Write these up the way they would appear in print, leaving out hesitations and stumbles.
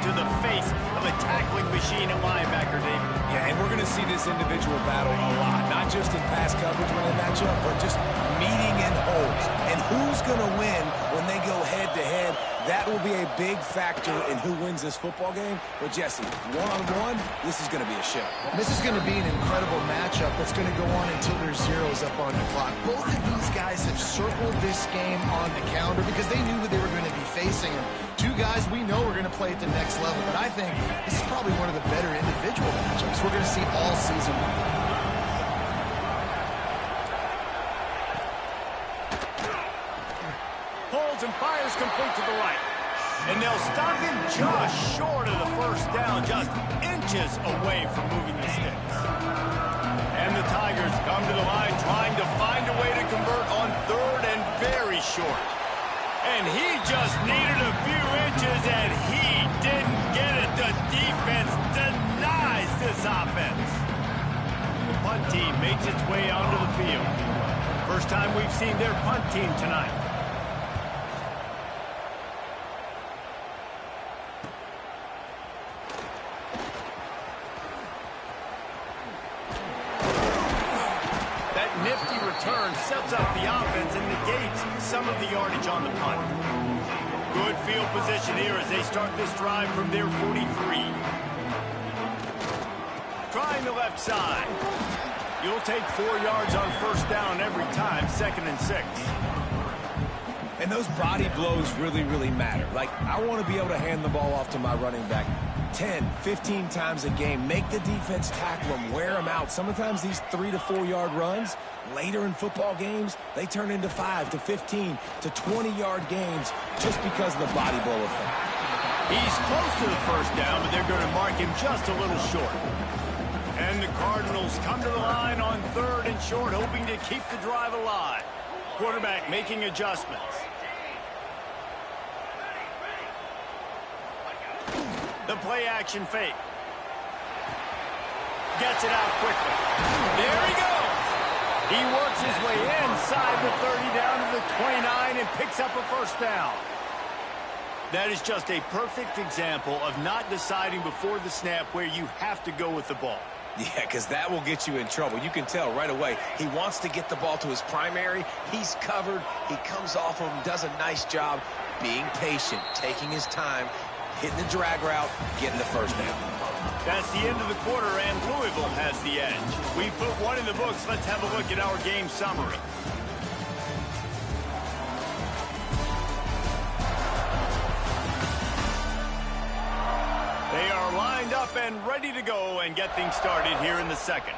to the face of a tackling machine at linebacker, Dave. Yeah, and we're going to see this individual battle a lot. Not just in pass coverage when they match up, but just meeting in holes. And who's going to win when they go head-to-head? That will be a big factor in who wins this football game. But, Jesse, one-on-one, this is going to be a show. This is going to be an incredible matchup that's going to go on until there's zeros up on the clock. Both of these guys have circled this game on the calendar because they knew who they were going to be facing. And two guys we know are going to play at the next level. But I think this is probably one of the better individual matchups we're going to see all season long. And fires complete to the right. And they'll stop him just short of the first down, just inches away from moving the sticks. And the Tigers come to the line trying to find a way to convert on third and very short. And he just needed a few inches, and he didn't get it. The defense denies this offense. The punt team makes its way onto the field. First time we've seen their punt team tonight. Sets up the offense and negates some of the yardage on the punt. Good field position here as they start this drive from their 43. Trying the left side. You'll take 4 yards on first down every time, 2nd and 6. And those body blows really, really matter. Like, I want to be able to hand the ball off to my running back 10, 15 times a game. Make the defense tackle them, wear them out. Sometimes these 3 to 4 yard runs, later in football games, they turn into 5 to 15 to 20-yard games just because of the body blow effect. He's close to the first down, but they're going to mark him just a little short. And the Cardinals come to the line on 3rd and short, hoping to keep the drive alive. Quarterback making adjustments. The play-action fake. Gets it out quickly. There he goes. He works his way inside the 30 down to the 29 and picks up a first down. That is just a perfect example of not deciding before the snap where you have to go with the ball. Yeah, because that will get you in trouble. You can tell right away he wants to get the ball to his primary. He's covered. He comes off him, does a nice job being patient, taking his time, hitting the drag route, getting the first down. That's the end of the quarter, and Louisville has the edge. We put one in the books. Let's have a look at our game summary. They are lined up and ready to go and get things started here in the second.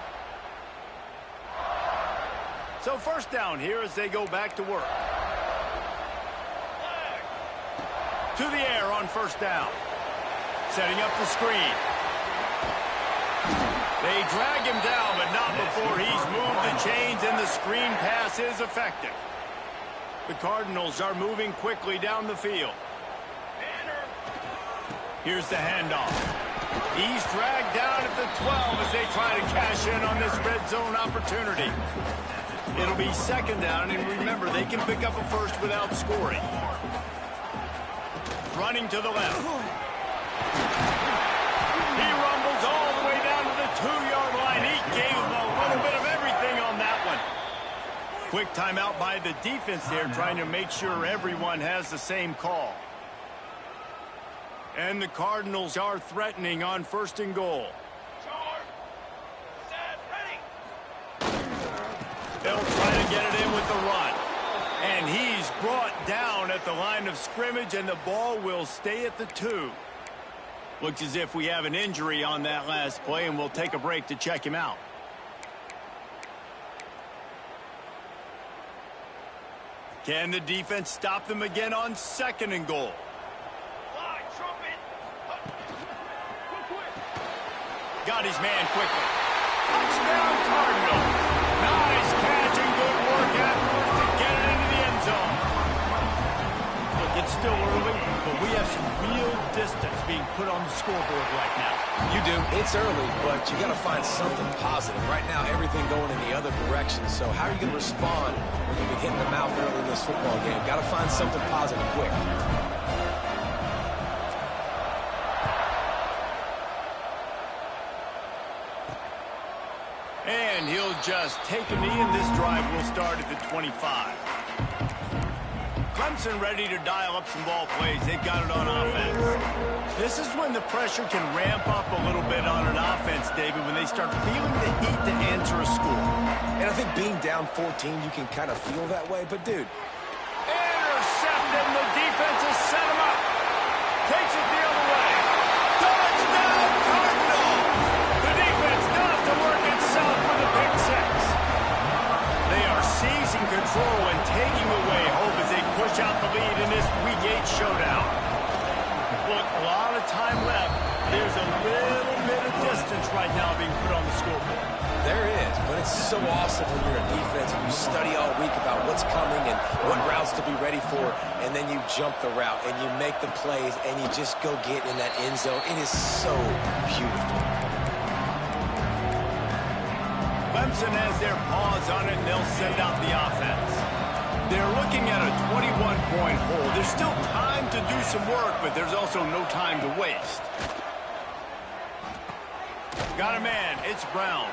So first down here as they go back to work. To the air on first down. Setting up the screen. They drag him down, but not before he's moved the chains, and the screen pass is effective. The Cardinals are moving quickly down the field. Here's the handoff. He's dragged down at the 12 as they try to cash in on this red zone opportunity. It'll be second down, and remember, they can pick up a first without scoring. Running to the left. He rumbles all the way down to the 2-yard line. He gave him a little bit of everything on that one. Quick timeout by the defense there, trying to make sure everyone has the same call. And the Cardinals are threatening on 1st and goal. They'll try to get it in with the run. And he's brought down at the line of scrimmage, and the ball will stay at the 2. Looks as if we have an injury on that last play, and we'll take a break to check him out. Can the defense stop them again on 2nd and goal? Got his man quickly. Touchdown Cardinals. Nice catch and good work afterwards to get it into the end zone. Look, it's still early, but we have some real distance being put on the scoreboard right now. You do. It's early, but you got to find something positive. Right now, everything going in the other direction. So how are you going to respond when you get hit in the mouth early in this football game? Got to find something positive quick. And he'll just take a knee, and this drive will start at the 25. Clemson ready to dial up some ball plays. They've got it on offense. This is when the pressure can ramp up a little bit on an offense, David, when they start feeling the heat to answer a score. And I think being down 14, you can kind of feel that way. But, dude. Intercepted, and the defense has set him up. Takes it the other way. Touchdown, Cardinals! The defense does the work itself with a pick six. They are seizing control and taking away hope as they push out the lead in this Week 8 showdown. Look, a lot of time left. There's a little bit of distance right now being put on the scoreboard. There is, but it's so awesome when you're a defense and you study all week about what's coming and what routes to be ready for, and then you jump the route and you make the plays and you just go get in that end zone. It is so beautiful. Clemson has their paws on it, and they'll send out the offense. They're looking at a 21-point hole. There's still time to do some work, but there's also no time to waste. Got a man. It's Brown.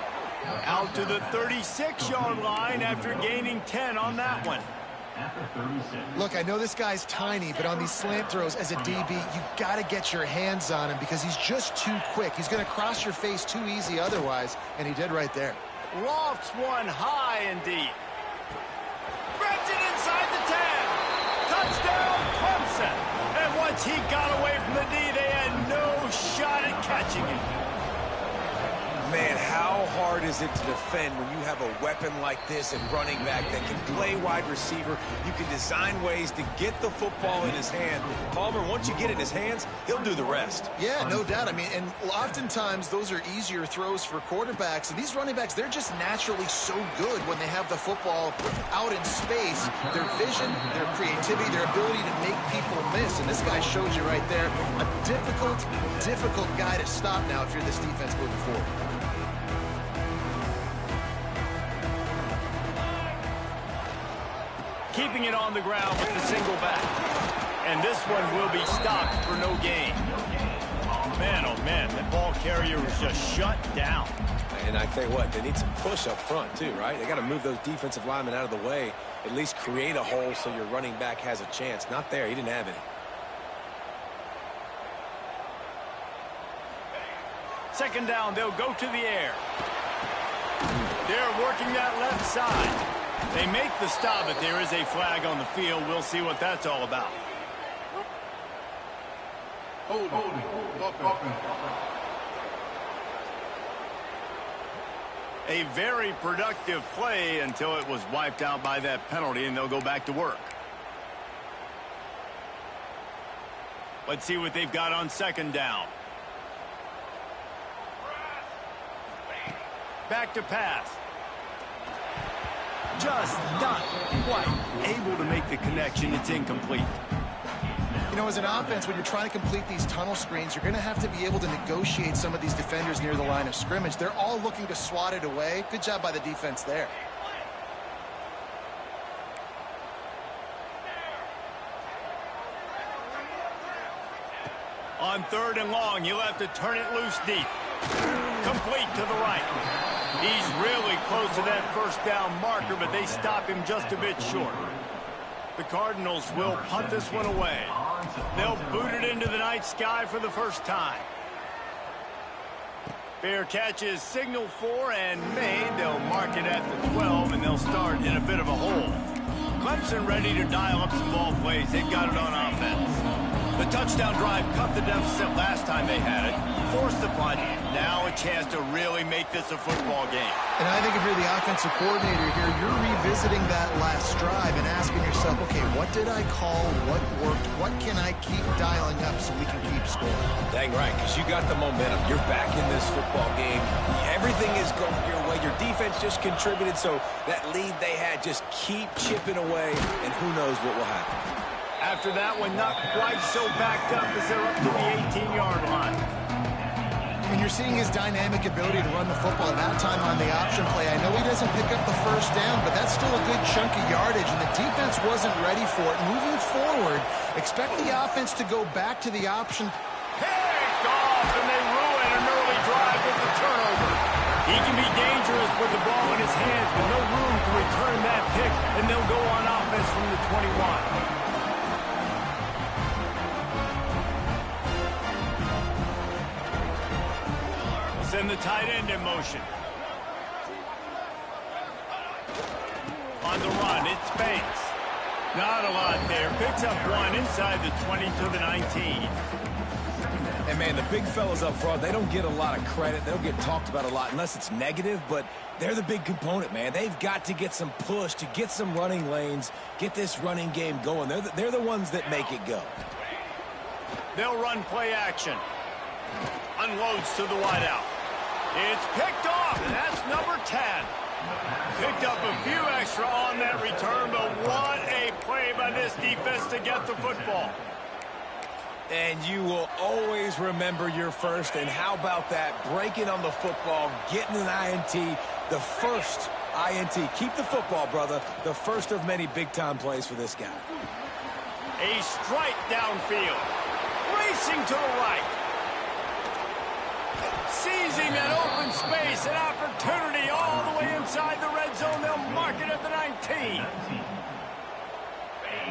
Out to the 36-yard line after gaining 10 on that one. Look, I know this guy's tiny, but on these slant throws as a DB, you got to get your hands on him because he's just too quick. He's going to cross your face too easy otherwise, and he did right there. Lofts one high and deep. Grabs it inside the 10. Touchdown, Clemson. And once he got away from the D, they had no shot at catching it. Man, how hard is it to defend when you have a weapon like this and running back that can play wide receiver? You can design ways to get the football in his hand. Palmer, once you get it in his hands, he'll do the rest. Yeah, no doubt. I mean, and oftentimes those are easier throws for quarterbacks. And these running backs, they're just naturally so good when they have the football out in space. Their vision, their creativity, their ability to make people miss. And this guy showed you right there, a difficult guy to stop now if you're this defense moving forward. Keeping it on the ground with the single back. And this one will be stopped for no gain. Man, oh man, that ball carrier was just shut down. And I tell you what, they need some push up front too, right? They got to move those defensive linemen out of the way, at least create a hole so your running back has a chance. Not there, he didn't have any. Second down, they'll go to the air. They're working that left side. They make the stop, but there is a flag on the field. We'll see what that's all about. A very productive play until it was wiped out by that penalty, and they'll go back to work. Let's see what they've got on second down. Back to pass. Just not quite able to make the connection. It's incomplete. You know, as an offense, when you're trying to complete these tunnel screens, you're going to have to be able to negotiate some of these defenders near the line of scrimmage. They're all looking to swat it away. Good job by the defense there. On third and long, you'll have to turn it loose deep. Complete to the right. He's really close to that first down marker, but they stop him just a bit short. The Cardinals will punt this one away. They'll boot it into the night sky for the first time. Fair catch is signaled for and made. They'll mark it at the 12, and they'll start in a bit of a hole. Clemson ready to dial up some ball plays. They've got it on offense. The touchdown drive cut the deficit last time they had it. Forced the punt. Now a chance to really make this a football game. And I think if you're the offensive coordinator here, you're revisiting that last drive and asking yourself, okay, what did I call? What worked? What can I keep dialing up so we can keep scoring? Dang right, because you got the momentum. You're back in this football game. Everything is going your way. Your defense just contributed, so that lead they had, just keep chipping away, and who knows what will happen. After that one, not quite so backed up as they're up to the 18-yard line. And you're seeing his dynamic ability to run the football that time on the option play. I know he doesn't pick up the first down, but that's still a good chunk of yardage, and the defense wasn't ready for it. Moving forward, expect the offense to go back to the option. Picked off, and they ruin an early drive with the turnover. He can be dangerous with the ball in his hands, but no room to return that pick, and they'll go on offense from the 21. Send the tight end in motion. On the run, it's Banks. Not a lot there. Picks up one inside the 20 to the 19. And, man, the big fellas up front, they don't get a lot of credit. They don't get talked about a lot unless it's negative, but they're the big component, man. They've got to get some push, to get some running lanes, get this running game going. They're the ones that make it go. They'll run play action. Unloads to the wideout. It's picked off, and that's number 10. Picked up a few extra on that return, but what a play by this defense to get the football. And you will always remember your first, and how about that? Breaking on the football, getting an INT, the first INT. Keep the football, brother. The first of many big-time plays for this guy. A strike downfield. Racing to the right. Seizing an open space, an opportunity all the way inside the red zone. They'll mark it at the 19.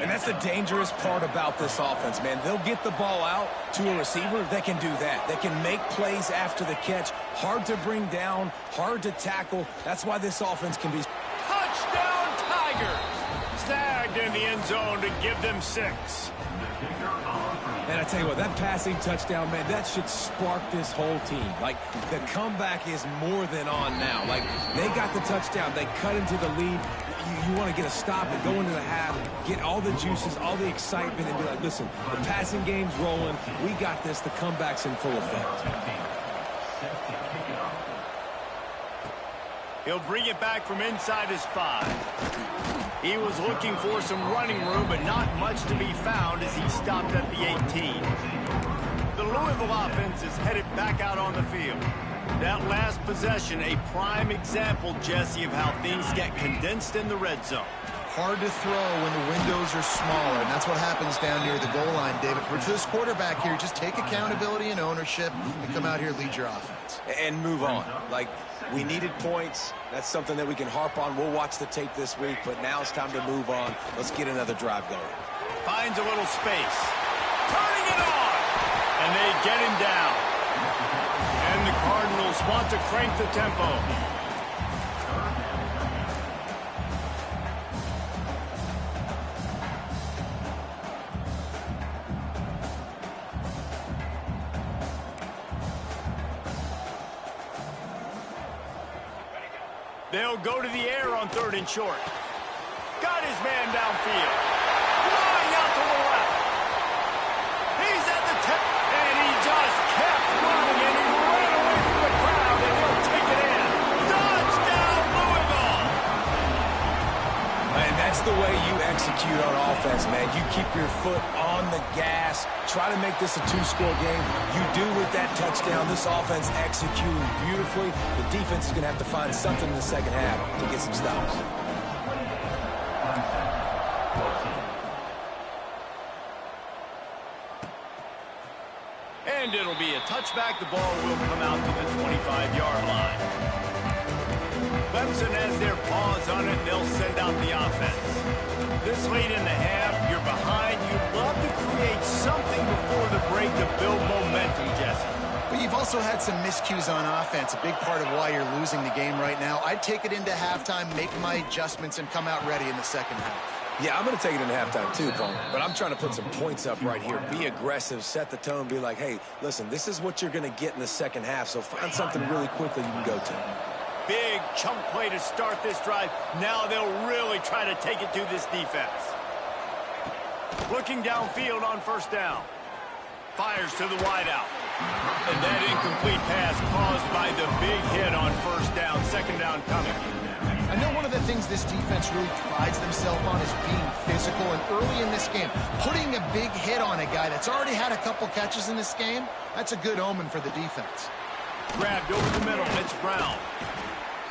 And that's the dangerous part about this offense, man. They'll get the ball out to a receiver that can do that. They can make plays after the catch. Hard to bring down, hard to tackle. That's why this offense can be... Touchdown, Tigers! Snagged in the end zone to give them 6. And I tell you what, that passing touchdown, man, that should spark this whole team. Like, the comeback is more than on now. Like, they got the touchdown. They cut into the lead. You want to get a stop and go into the half, get all the juices, all the excitement, and be like, listen, the passing game's rolling. We got this. The comeback's in full effect. He'll bring it back from inside his 5. He was looking for some running room, but not much to be found as he stopped at the 18. The Louisville offense is headed back out on the field. That last possession, a prime example, Jesse, of how things get condensed in the red zone. Hard to throw when the windows are smaller, and that's what happens down near the goal line, David. For this quarterback here, just take accountability and ownership and come out here, lead your offense. And move on. Like, we needed points. That's something that we can harp on. We'll watch the tape this week, but now it's time to move on. Let's get another drive going. Finds a little space. Turning it on! And they get him down. And the Cardinals want to crank the tempo. They'll go to the air on 3rd and short. Got his man downfield. Flying out to the left. He's at the 10, and he just kept moving, and he ran away from the crowd, and he'll take it in. Touchdown, Louisville! And that's the way you execute on offense, man. You keep your foot on the gas. Try to make this a 2-score game. You do with that touchdown. This offense executing beautifully. The defense is going to have to find something in the second half to get some stops. And it'll be a touchback. The ball will come out to the 25-yard line. Clemson has their paws on it. They'll send out the offense. This late in the half, you're behind. You'd love to create something before the break to build momentum, Jesse. But you've also had some miscues on offense, a big part of why you're losing the game right now. I'd take it into halftime, make my adjustments, and come out ready in the second half. Yeah, I'm going to take it into halftime too, Paul. But I'm trying to put some points up right here. Be aggressive, set the tone, be like, hey, listen, this is what you're going to get in the second half, so find something really quickly you can go to. Big chunk play to start this drive. Now they'll really try to take it to this defense. Looking downfield on 1st down. Fires to the wideout. And that incomplete pass caused by the big hit on 1st down. 2nd down coming. I know one of the things this defense really prides themselves on is being physical, and early in this game, putting a big hit on a guy that's already had a couple catches in this game, that's a good omen for the defense. Grabbed over the middle. It's Brown.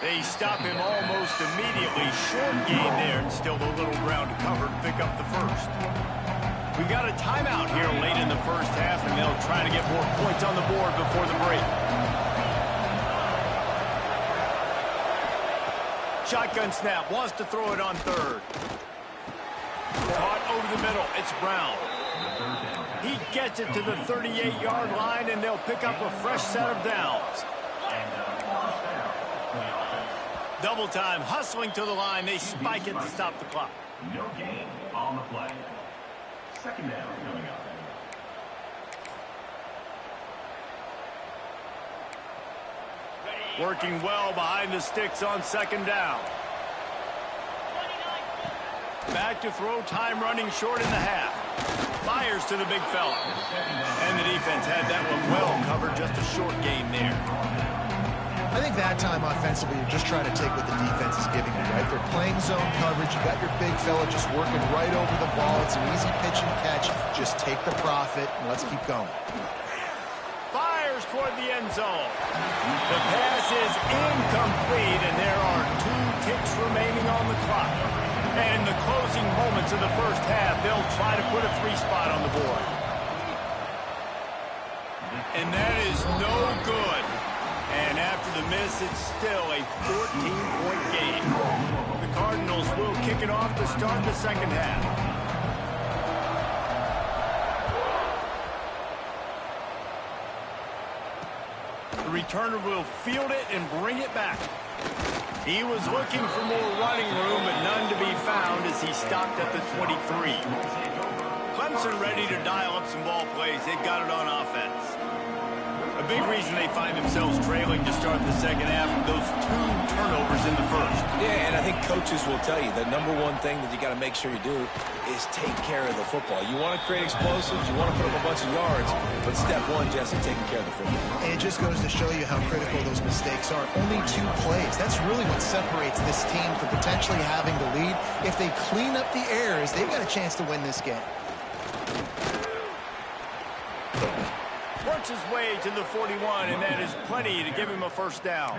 They stop him almost immediately. Short gain there, and still a little ground to cover to pick up the 1st. We've got a timeout here late in the first half, and they'll try to get more points on the board before the break. Shotgun snap, wants to throw it on third. Caught over the middle, it's Brown. He gets it to the 38-yard line, and they'll pick up a fresh set of downs. Double time, hustling to the line. They spike it to stop the clock. No gain on the play. Second down coming up. Working well behind the sticks on second down. Back to throw, time running short in the half. Fires to the big fella. And the defense had that one well covered, just a short game there. I think that time offensively, you're just trying to take what the defense is giving you, right? They're playing zone coverage. You got your big fella just working right over the ball. It's an easy pitch and catch. Just take the profit, and let's keep going. Fires toward the end zone. The pass is incomplete, and there are 2 ticks remaining on the clock. And in the closing moments of the first half, they'll try to put a 3-spot on the board. And that is no good. And after the miss, it's still a 14-point game. The Cardinals will kick it off to start the second half. The returner will field it and bring it back. He was looking for more running room, but none to be found as he stopped at the 23. Clemson ready to dial up some ball plays. They've got it on offense. A big reason they find themselves trailing to start the second half of those 2 turnovers in the first. Yeah, and I think coaches will tell you the number one thing that you got to make sure you do is take care of the football. You want to create explosives, you want to put up a bunch of yards, but step one, Jesse, taking care of the football. And it just goes to show you how critical those mistakes are. Only 2 plays. That's really what separates this team from potentially having the lead. If they clean up the errors, they've got a chance to win this game. Works his way to the 41, and that is plenty to give him a first down.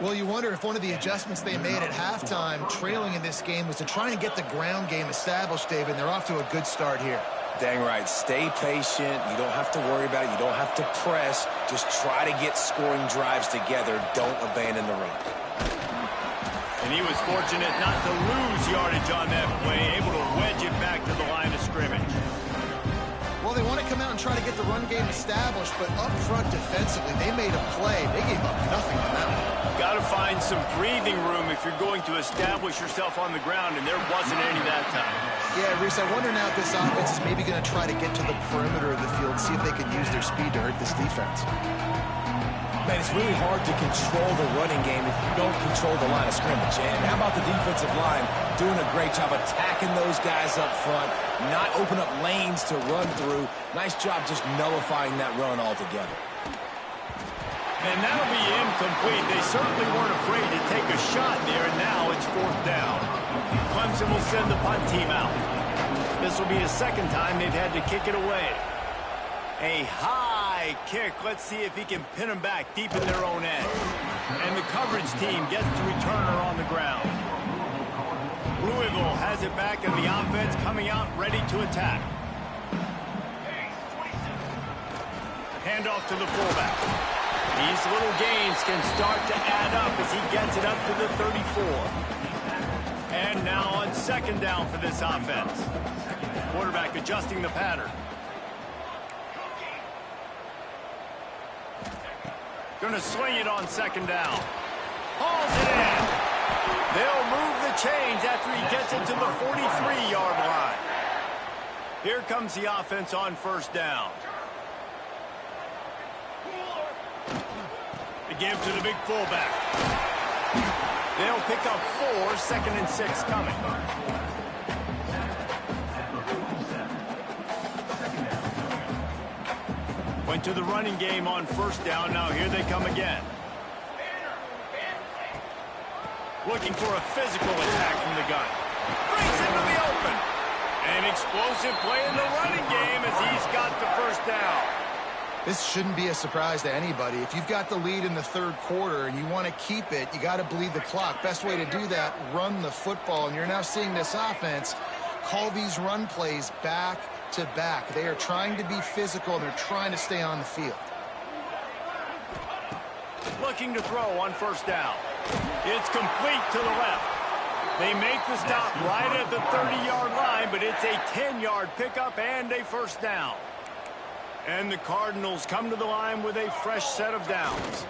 Well, you wonder if one of the adjustments they made at halftime, trailing in this game, was to try and get the ground game established, David, and they're off to a good start here. Dang right. Stay patient. You don't have to worry about it. You don't have to press. Just try to get scoring drives together. Don't abandon the run. And he was fortunate not to lose yardage on that play, able to wedge it back to the line of scrimmage. Well, they want to come out and try to get the run game established, but up front defensively, they made a play. They gave up nothing on that one. Got to find some breathing room if you're going to establish yourself on the ground, and there wasn't any that time. Yeah, Reese, I wonder now if this offense is maybe going to try to get to the perimeter of the field, see if they can use their speed to hurt this defense. Man, it's really hard to control the running game if you don't control the line of scrimmage. And how about the defensive line doing a great job attacking those guys up front, not open up lanes to run through. Nice job just nullifying that run altogether. And that'll be incomplete. They certainly weren't afraid to take a shot there, and now it's 4th down. Clemson will send the punt team out. This will be the second time they've had to kick it away. A high kick. Let's see if he can pin them back deep in their own end. And the coverage team gets the returner on the ground. Louisville has it back, and the offense coming out ready to attack. Handoff to the fullback. These little gains can start to add up as he gets it up to the 34. And now on second down for this offense. Quarterback adjusting the pattern. Going to swing it on second down. Hauls it in. They'll move the chains after he gets it to the 43-yard line. Here comes the offense on first down. They give to the big fullback. They'll pick up 4, 2nd and 6 coming. Went to the running game on first down. Now here they come again. Looking for a physical attack from the gun. Breaks into the open. An explosive play in the running game as he's got the first down. This shouldn't be a surprise to anybody. If you've got the lead in the 3rd quarter and you want to keep it, you got to bleed the clock. Best way to do that, run the football. And you're now seeing this offense call these run plays back to back. They are trying to be physical, and they're trying to stay on the field. Looking to throw on first down. It's complete to the left. They make the stop right at the 30-yard line, but it's a 10-yard pickup and a first down. And the Cardinals come to the line with a fresh set of downs.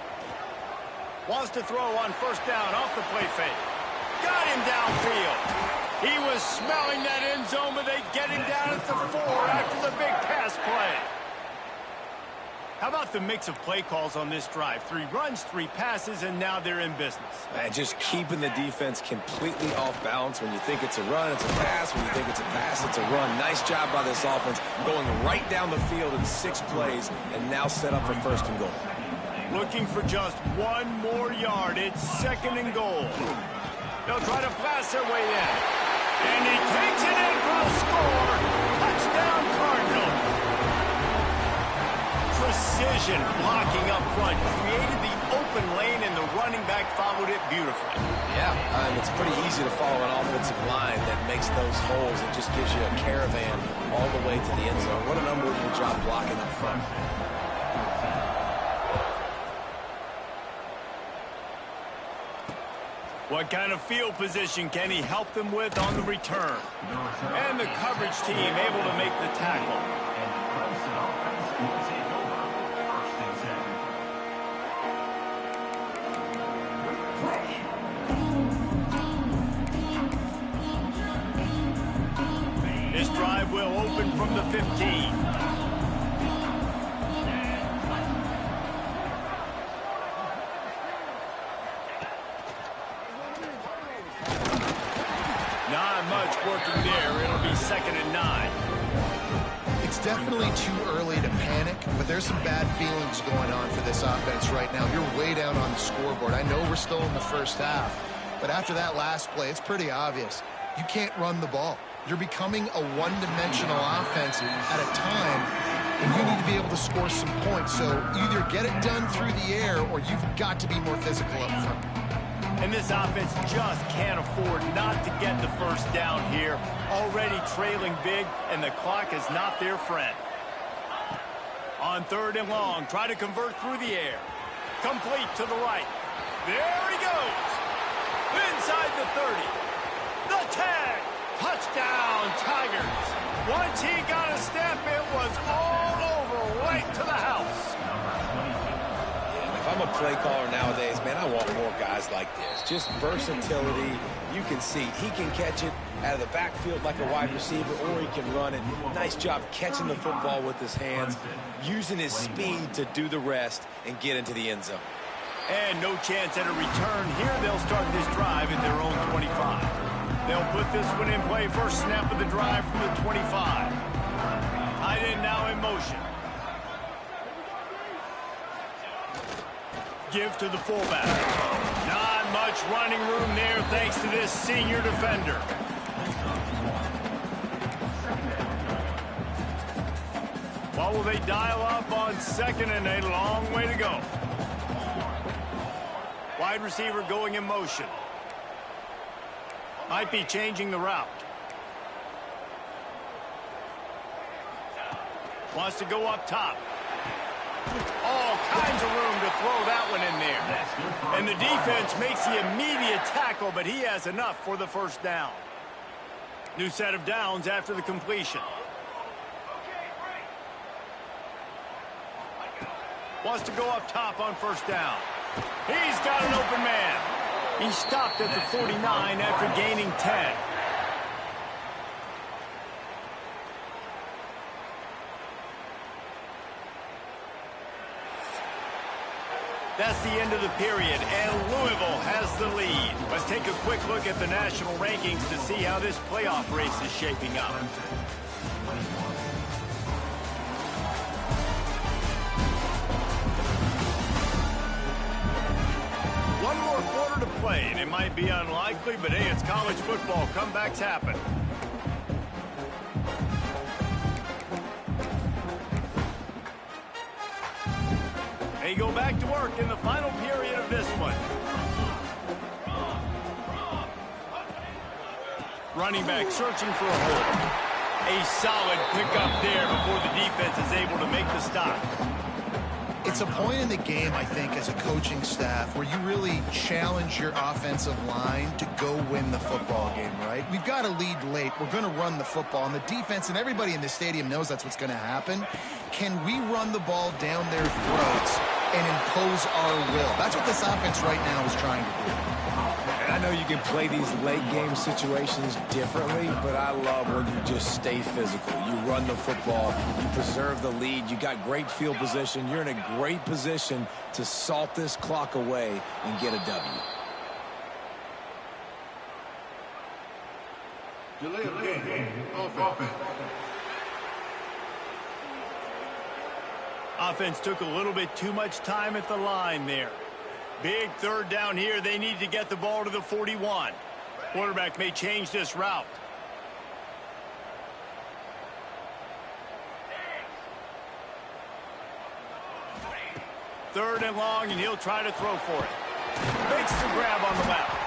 Wants to throw on first down off the play fake. Got him downfield. He was smelling that end zone, but they get him down at the 4 after the big pass play. How about the mix of play calls on this drive? 3 runs, 3 passes, and now they're in business. Man, just keeping the defense completely off balance. When you think it's a run, it's a pass. When you think it's a pass, it's a run. Nice job by this offense going right down the field in 6 plays and now set up for first and goal. Looking for just 1 more yard. It's second and goal. They'll try to pass their way in. And he takes it in for a score. Touchdown, Cardinals. Precision blocking up front created the open lane, and the running back followed it beautifully. Yeah, it's pretty easy to follow an offensive line that makes those holes and just gives you a caravan all the way to the end zone. What an unbelievable job blocking up front. What kind of field position can he help them with on the return? And the coverage team able to make the tackle. This drive will open from the 15. Not much working there. It'll be second and 9. It's definitely too early to panic, but there's some bad feelings going on for this offense right now. You're way down on the scoreboard. I know we're still in the first half, but after that last play, it's pretty obvious. You can't run the ball. You're becoming a one-dimensional offense at a time, and you need to be able to score some points. So either get it done through the air, or you've got to be more physical up front. And this offense just can't afford not to get the first down here. Already trailing big, and the clock is not their friend. On third and long, try to convert through the air. Complete to the right. There he goes. Inside the 30. The tag. Touchdown, Tigers. Once he got a step, it was all over, right to the house. If I'm a play caller nowadays, man, I want more guys like this. Just versatility. You can see he can catch it out of the backfield like a wide receiver, or he can run it. Nice job catching the football with his hands, using his speed to do the rest and get into the end zone. And no chance at a return here. They'll start this drive at their own 25. They'll put this one in play. First snap of the drive from the 25. Tight end now in motion. Give to the fullback. Not much running room there thanks to this senior defender. What will they dial up on second and a long way to go? Wide receiver going in motion. Might be changing the route. Wants to go up top. All kinds of room to throw that one in there. And the defense makes the immediate tackle, but he has enough for the first down. New set of downs after the completion. Wants to go up top on first down. He's got an open man. He stopped at the 49 after gaining 10. That's the end of the period, and Louisville has the lead. Let's take a quick look at the national rankings to see how this playoff race is shaping up. One more quarter to play, and it might be unlikely, but hey, it's college football. Comebacks happen. They go back to work in the final period of this one. Running back searching for a hole. A solid pickup there before the defense is able to make the stop. It's a point in the game, I think, as a coaching staff where you really challenge your offensive line to go win the football game, right? We've got to lead late. We're going to run the football. And the defense and everybody in the stadium knows that's what's going to happen. Can we run the ball down their throats and impose our will? That's what this offense right now is trying to do. And I know you can play these late game situations differently, but I love when you just stay physical. You run the football, you preserve the lead, you got great field position, you're in a great position to salt this clock away and get a W. Delay of game. Offense. Offense took a little bit too much time at the line there. Big third down here. They need to get the ball to the 41. Quarterback may change this route. Third and long, and he'll try to throw for it. Makes the grab on the left.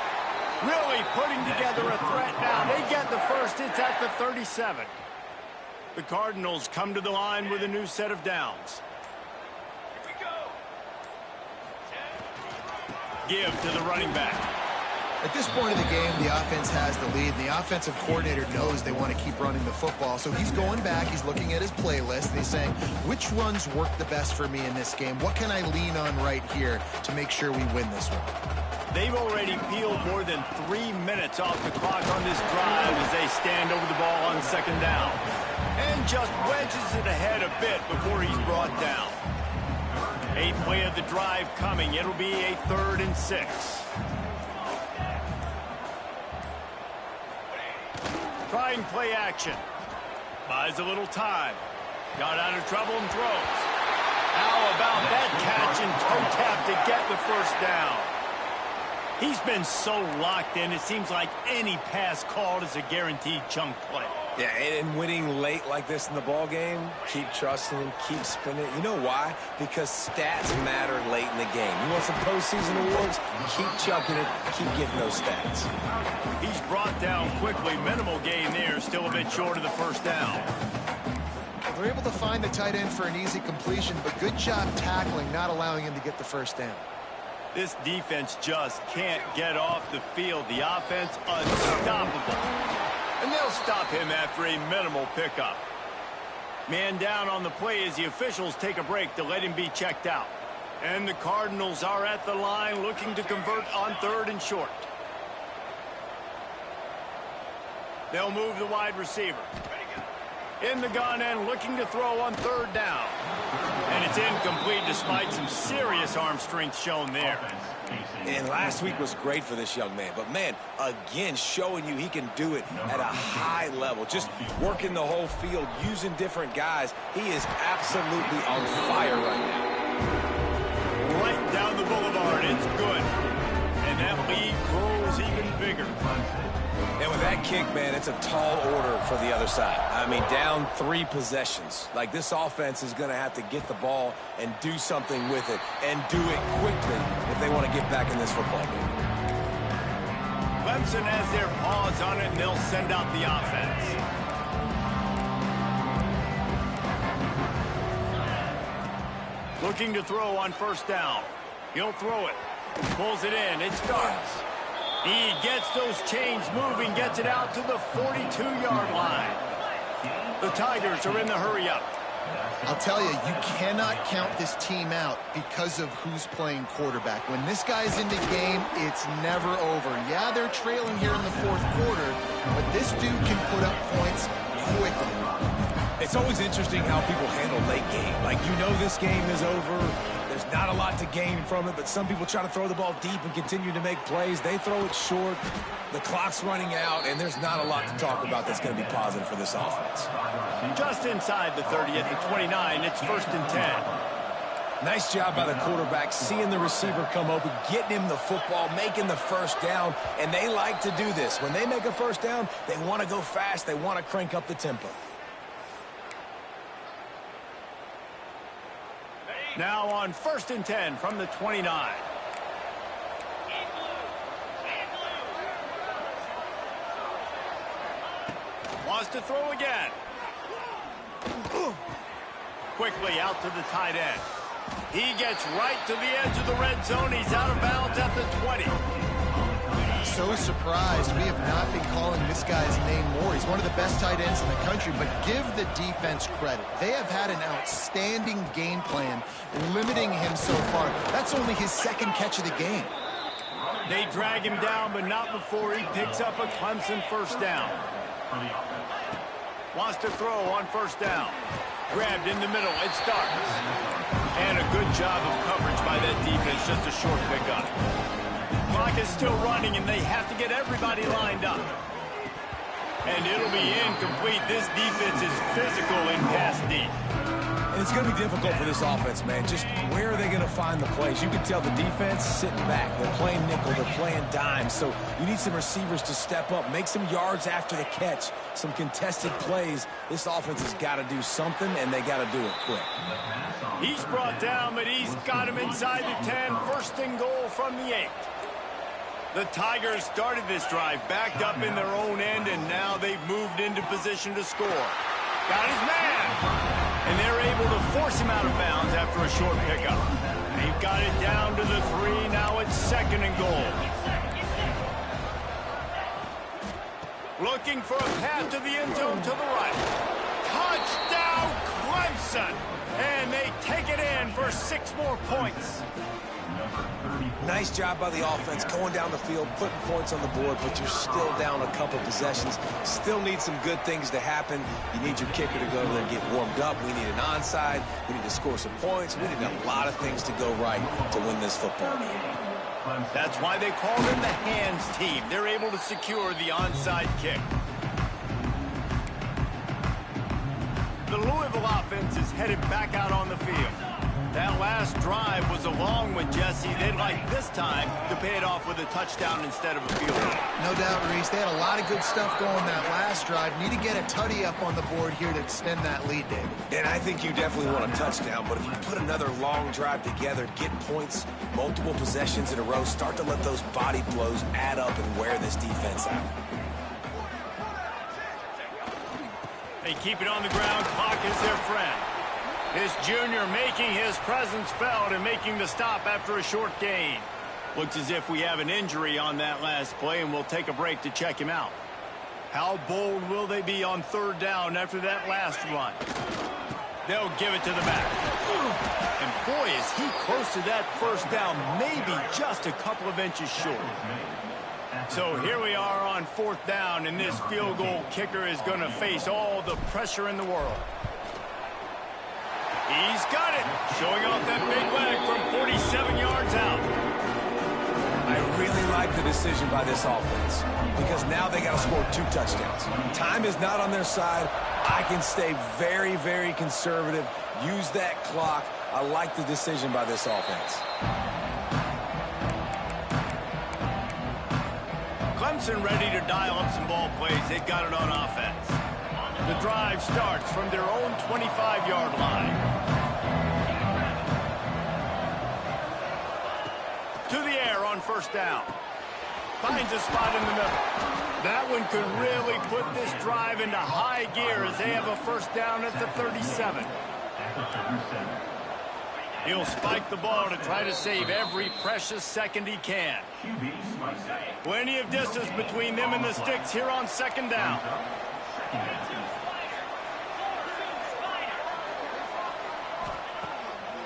Really putting together a threat now. They get the first. It's at the 37. The Cardinals come to the line with a new set of downs. Give to the running back. At this point of the game, the offense has the lead. The offensive coordinator knows they want to keep running the football. So he's going back, he's looking at his playlist, and he's saying, which runs work the best for me in this game? What can I lean on right here to make sure we win this one? They've already peeled more than 3 minutes off the clock on this drive as they stand over the ball on second down. And just wedges it ahead a bit before he's brought down. 8th play of the drive coming. It'll be a 3rd and 6. Trying play action. Buys a little time. Got out of trouble and throws. How about that catch and toe tap to get the first down? He's been so locked in, it seems like any pass called is a guaranteed chunk play. Yeah, and winning late like this in the ball game, keep trusting him, keep spinning. You know why? Because stats matter late in the game. You want some postseason awards? Keep chucking it, keep getting those stats. He's brought down quickly. Minimal gain there, still a bit short of the first down. They're able to find the tight end for an easy completion, but good job tackling, not allowing him to get the first down. This defense just can't get off the field. The offense unstoppable. And they'll stop him after a minimal pickup. Man down on the play as the officials take a break to let him be checked out. And the Cardinals are at the line looking to convert on 3rd and short. They'll move the wide receiver. In the gun and looking to throw on 3rd down. And it's incomplete despite some serious arm strength shown there. And last week was great for this young man. But, man, again, showing you he can do it at a high level. Just working the whole field, using different guys. He is absolutely on fire right now. Right down the boulevard. It's good. And that lead grows even bigger. And with that kick, man, it's a tall order for the other side. I mean, down 3 possessions. Like, this offense is going to have to get the ball and do something with it, and do it quickly if they want to get back in this football game. Clemson has their paws on it, and they'll send out the offense. Looking to throw on 1st down. He'll throw it. Pulls it in. It starts. He gets those chains moving, gets it out to the 42-yard line. The Tigers are in the hurry-up. I'll tell you, you cannot count this team out because of who's playing quarterback. When this guy's in the game, it's never over. Yeah, they're trailing here in the 4th quarter, but this dude can put up points quickly. It's always interesting how people handle late game. Like, you know this game is over. There's not a lot to gain from it, but some people try to throw the ball deep and continue to make plays. They throw it short. The clock's running out, and there's not a lot to talk about that's going to be positive for this offense. Just inside the 30 at the 29, it's 1st and 10. Nice job by the quarterback, seeing the receiver come open, getting him the football, making the first down, and they like to do this. When they make a first down, they want to go fast. They want to crank up the tempo. Now on 1st and 10 from the 29. Wants to throw again. Quickly out to the tight end. He gets right to the edge of the red zone. He's out of bounds at the 20. So surprised we have not been calling this guy's name more. He's one of the best tight ends in the country, but give the defense credit. They have had an outstanding game plan limiting him so far. That's only his second catch of the game. They drag him down, but not before he picks up a Clemson first down. Wants to throw on first down. Grabbed in the middle. It starts. And a good job of coverage by that defense. Just a short pickup. Clock is still running, and they have to get everybody lined up. And it'll be incomplete. This defense is physical in pass deep. And it's going to be difficult for this offense, man. Just where are they going to find the plays? You can tell the defense sitting back. They're playing nickel. They're playing dime. So you need some receivers to step up, make some yards after the catch, some contested plays. This offense has got to do something, and they got to do it quick. He's brought down, but he's got him inside the 10. First and goal from the 8. The Tigers started this drive backed up in their own end, and now they've moved into position to score. Got his man. And they're able to force him out of bounds after a short pickup. They've got it down to the 3. Now it's second and goal. Looking for a path to the end zone to the right. Touchdown, Clemson! And they take it in for 6 more points. Nice job by the offense going down the field, putting points on the board, but you're still down a couple possessions. Still need some good things to happen. You need your kicker to go over there and get warmed up. We need an onside. We need to score some points. We need a lot of things to go right to win this football game. That's why they call them the hands team. They're able to secure the onside kick. The Louisville offense is headed back out on the field. That last drive was a long one, Jesse. They'd like this time to pay it off with a touchdown instead of a field goal. No doubt, Reese. They had a lot of good stuff going that last drive. Need to get a tutty up on the board here to extend that lead, David. And I think you definitely want a touchdown, but if you put another long drive together, get points, multiple possessions in a row, start to let those body blows add up and wear this defense out. They keep it on the ground. Clock is their friend. This junior making his presence felt and making the stop after a short gain. Looks as if we have an injury on that last play, and we'll take a break to check him out. How bold will they be on third down after that last run? They'll give it to the back. And boy, is he close to that first down, maybe just a couple of inches short. So here we are on fourth down, and this field goal kicker is going to face all the pressure in the world. He's got it, showing off that big leg from 47 yards out. I really like the decision by this offense because now they got to score 2 touchdowns. Time is not on their side. I can stay very, very conservative, use that clock. I like the decision by this offense. Clemson ready to dial up some ball plays. They've got it on offense. The drive starts from their own 25-yard line. To the air on first down. Finds a spot in the middle. That one could really put this drive into high gear as they have a first down at the 37. He'll spike the ball to try to save every precious second he can. Plenty of distance between them and the sticks here on second down.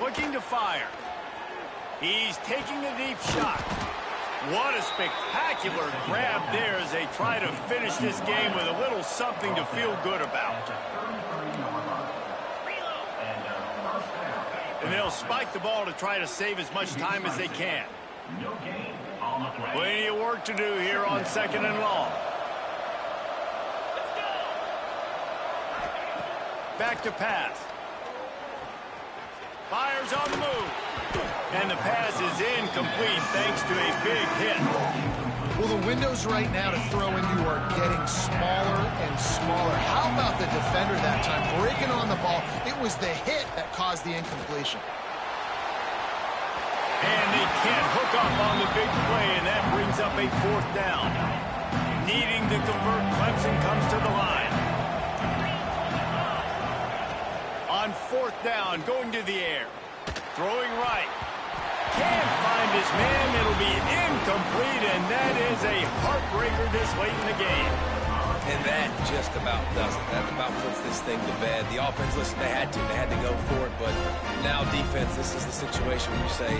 Looking to fire. He's taking a deep shot. What a spectacular grab there as they try to finish this game with a little something to feel good about. And they'll spike the ball to try to save as much time as they can. Plenty of work to do here on second and long. Back to pass. Fires on the move. And the pass is incomplete thanks to a big hit. Well, the windows right now to throw into are getting smaller and smaller. How about the defender that time breaking on the ball? It was the hit that caused the incompletion. And they can't hook up on the big play, and that brings up a fourth down. Needing to convert, Clemson comes to the line. On fourth down, going to the air. Throwing right. Can't find his man. It'll be incomplete, and that is a heartbreaker this late in the game. And that just about does it. That about puts this thing to bed. The offense, listen, they had to go for it, but now defense, this is the situation where you say,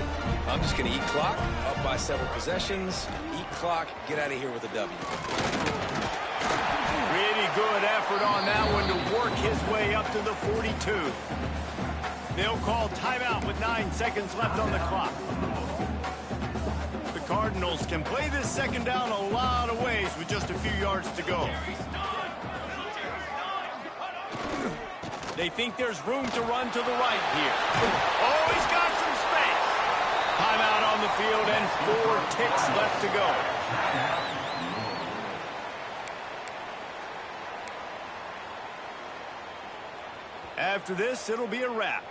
I'm just going to eat clock, up by several possessions, eat clock, get out of here with a W. Pretty good effort on that one to work his way up to the 42. They'll call timeout with 9 seconds left on the clock. The Cardinals can play this second down a lot of ways with just a few yards to go. They think there's room to run to the right here. Oh, he's got some space. Timeout on the field and 4 ticks left to go. After this, it'll be a wrap.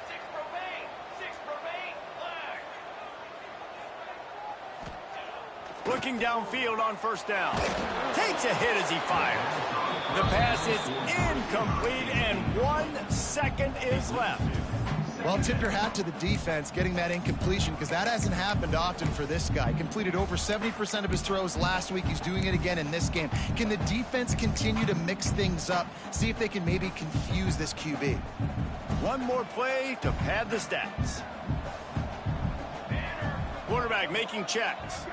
6 remain, flag. Looking downfield on first down. Takes a hit as he fires. The pass is incomplete, and 1 second is left. Well, tip your hat to the defense getting that incompletion, because that hasn't happened often for this guy. Completed over 70% of his throws last week. He's doing it again in this game. Can the defense continue to mix things up? See if they can maybe confuse this QB. One more play to pad the stats. Quarterback making checks.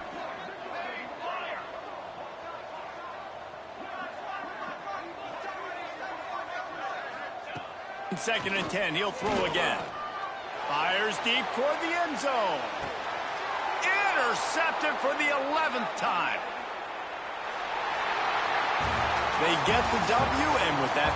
Second and 10, he'll throw again. Fires deep toward the end zone. Intercepted for the 11th time. They get the W, and with that